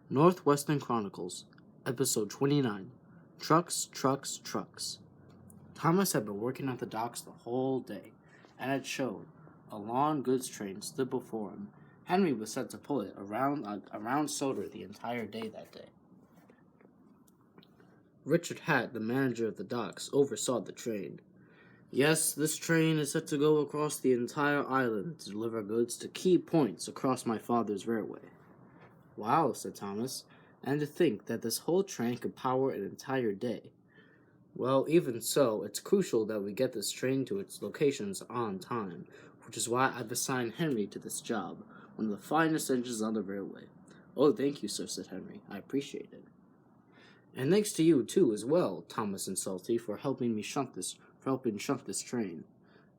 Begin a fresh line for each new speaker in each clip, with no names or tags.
Northwestern Chronicles, Episode 29, Trucks, Trucks, Trucks. Thomas had been working at the docks the whole day, and had showed a long goods train stood before him. Henry was set to pull it around Sodor the entire day that day. Richard Hatt, the manager of the docks, oversaw the train. Yes, this train is set to go across the entire island to deliver goods to key points across my father's railway. Wow, said Thomas, and to think that this whole train could power an entire day. Well, even so, it's crucial that we get this train to its locations on time, which is why I've assigned Henry to this job, one of the finest engines on the railway. Oh, thank you, sir, said Henry. I appreciate it. And thanks to you, too, as well, Thomas and Salty, for helping shunt this train.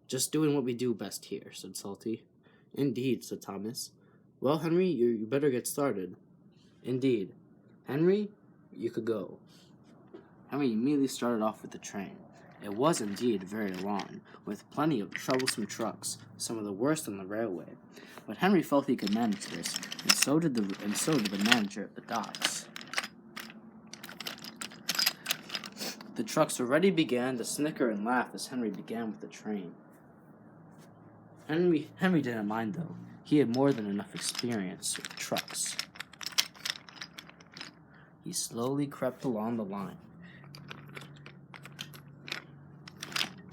Just doing what we do best here, said Salty. Indeed, said Thomas. Well, Henry, you better get started. Indeed. Henry, you could go. Henry immediately started off with the train. It was indeed very long, with plenty of troublesome trucks, some of the worst on the railway. But Henry felt he could manage this, and so did the manager at the docks. The trucks already began to snicker and laugh as Henry began with the train. Henry didn't mind, though. He had more than enough experience with trucks. He slowly crept along the line.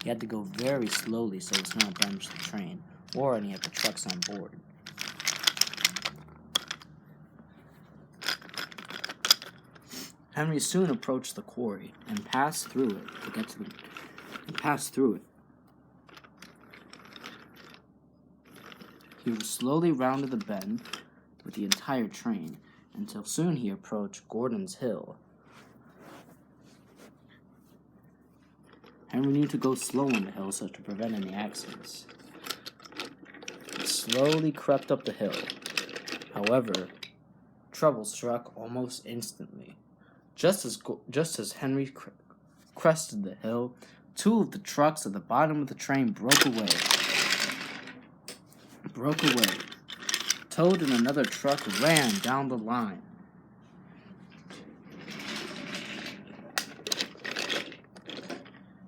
He had to go very slowly so as not to damage the train or any of the trucks on board. Henry soon approached the quarry and passed through it. He slowly rounded the bend with the entire train until soon he approached Gordon's Hill. Henry knew to go slow on the hill so as to prevent any accidents. He slowly crept up the hill. However, trouble struck almost instantly. Just as Henry crested the hill, two of the trucks at the bottom of the train broke away. Toad and another truck ran down the line.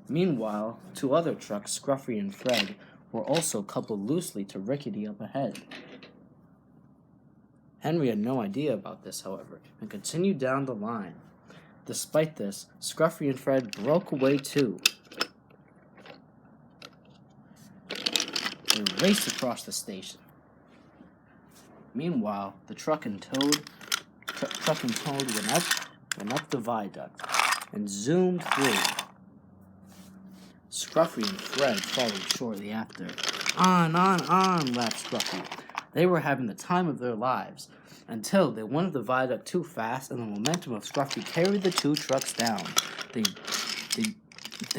Meanwhile, two other trucks, Scruffy and Fred, were also coupled loosely to Rickety up ahead. Henry had no idea about this, however, and continued down the line. Despite this, Scruffy and Fred broke away too. They raced across the station. Meanwhile, the truck and Toad went up the viaduct and zoomed through. Scruffy and Fred followed shortly after. On, laughed Scruffy. They were having the time of their lives, until they went up the viaduct too fast, and the momentum of Scruffy carried the two trucks down. They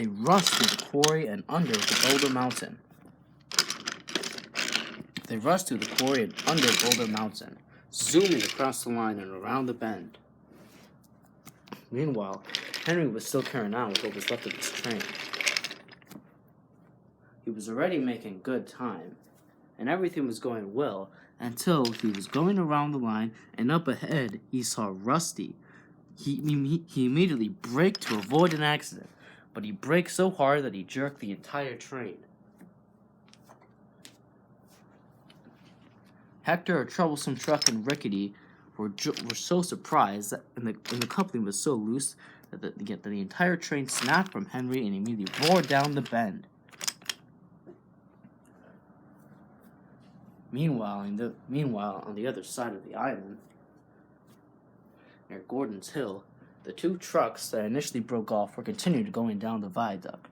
rushed through the quarry and under the Boulder Mountain. Zooming across the line and around the bend. Meanwhile, Henry was still carrying on with what was left of his train. He was already making good time, and everything was going well until he was going around the line, and up ahead he saw Rusty. He immediately braked to avoid an accident, but he braked so hard that he jerked the entire train. Hector, a troublesome truck, and Rickety were so surprised that, and the coupling was so loose that the entire train snapped from Henry and immediately roared down the bend. Meanwhile, on the other side of the island, near Gordon's Hill, the two trucks that initially broke off were continued going down the viaduct.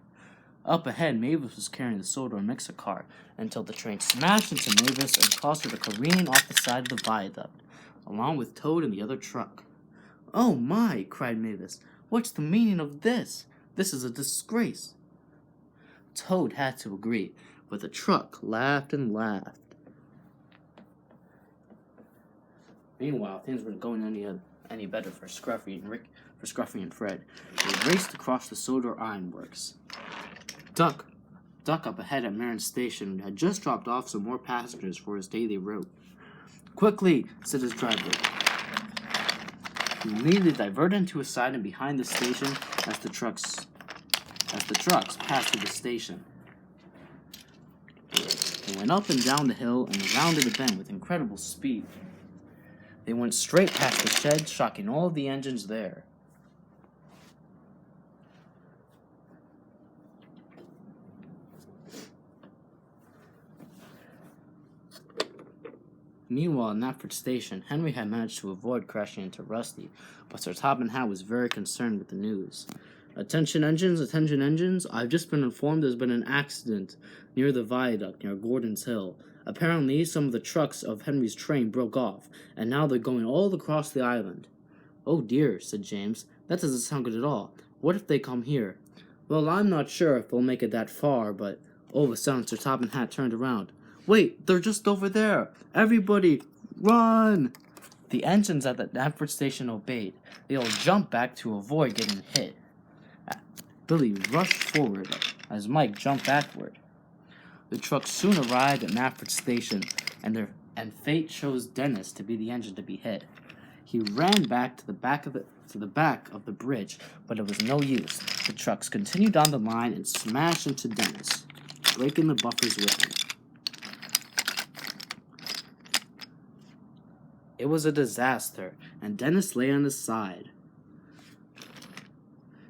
Up ahead, Mavis was carrying the Sodor mixer car until the train smashed into Mavis and caused her to careen off the side of the viaduct, along with Toad and the other truck. "Oh my!" cried Mavis. "What's the meaning of this? This is a disgrace." Toad had to agree, but the truck laughed and laughed. Meanwhile, things weren't going any better for Scruffy and Fred. They raced across the Sodor Ironworks. Duck up ahead at Marin Station had just dropped off some more passengers for his daily route. "Quickly," said his driver. He immediately diverted into a side and behind the station as the trucks passed through the station. They went up and down the hill and rounded a bend with incredible speed. They went straight past the shed, shocking all of the engines there. Meanwhile, at Knapford Station, Henry had managed to avoid crashing into Rusty, but Sir Topham Hatt was very concerned with the news. Attention engines, I've just been informed there's been an accident near the viaduct near Gordon's Hill. Apparently, some of the trucks of Henry's train broke off, and now they're going all across the island. Oh dear, said James, that doesn't sound good at all. What if they come here? Well, I'm not sure if they'll make it that far, but all of a sudden Sir Topham Hatt turned around. Wait, they're just over there! Everybody, run! The engines at the Knapford station obeyed. They all jumped back to avoid getting hit. Billy rushed forward as Mike jumped backward. The truck soon arrived at Knapford station, and fate chose Dennis to be the engine to be hit. He ran back to the back of the bridge, but it was no use. The trucks continued down the line and smashed into Dennis, breaking the buffers with him. It was a disaster, and Dennis lay on his side.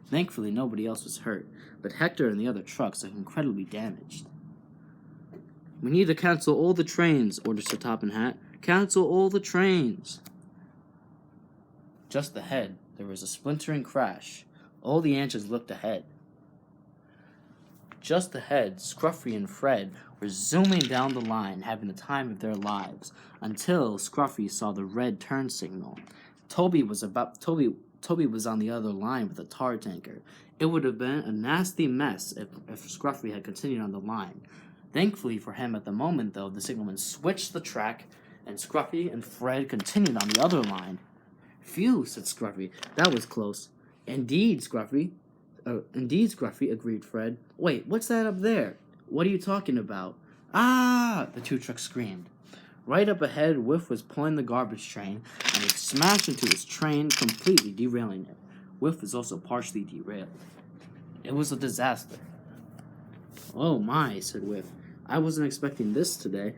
Thankfully, nobody else was hurt, but Hector and the other trucks looked incredibly damaged. We need to cancel all the trains, ordered Sir Topham Hatt. Cancel all the trains! Just ahead, there was a splintering crash. All the engines looked ahead. Just ahead, Scruffy and Fred were zooming down the line, having the time of their lives, until Scruffy saw the red turn signal. Toby was on the other line with a tar tanker. It would have been a nasty mess if Scruffy had continued on the line. Thankfully for him, at the moment, though, the signalman switched the track, and Scruffy and Fred continued on the other line. Phew, said Scruffy. That was close. Indeed, Scruffy, agreed Fred. Wait, what's that up there? What are you talking about? Ah! The two trucks screamed. Right up ahead, Whiff was pulling the garbage train, and it smashed into his train, completely derailing it. Whiff was also partially derailed. It was a disaster. Oh my, said Whiff. I wasn't expecting this today.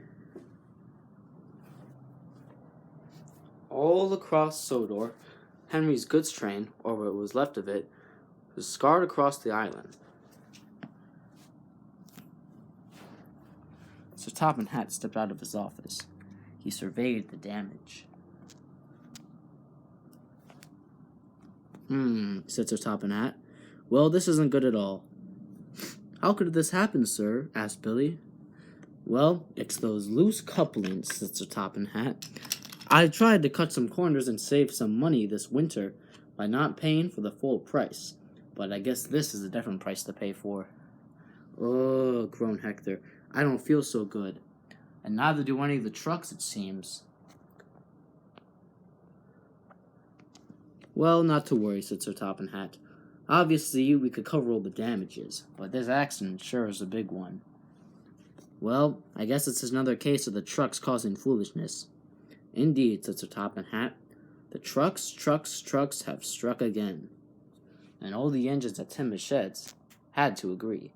All across Sodor, Henry's goods train, or what was left of it, was scarred across the island. Sir Topham Hatt stepped out of his office. He surveyed the damage. Said Sir Topham Hatt. Well, this isn't good at all. How could this happen, sir? Asked Billy. Well, it's those loose couplings, said Sir Topham Hatt. I tried to cut some corners and save some money this winter by not paying for the full price, but I guess this is a different price to pay for. Oh, groaned Hector. I don't feel so good. And neither do any of the trucks, it seems. Well, not to worry, said Sir Topham Hatt. Obviously, we could cover all the damages, but this accident sure is a big one. Well, I guess it's another case of the trucks causing foolishness. Indeed, said Sir Topham Hatt. The trucks have struck again. And all the engines at Tim's sheds had to agree.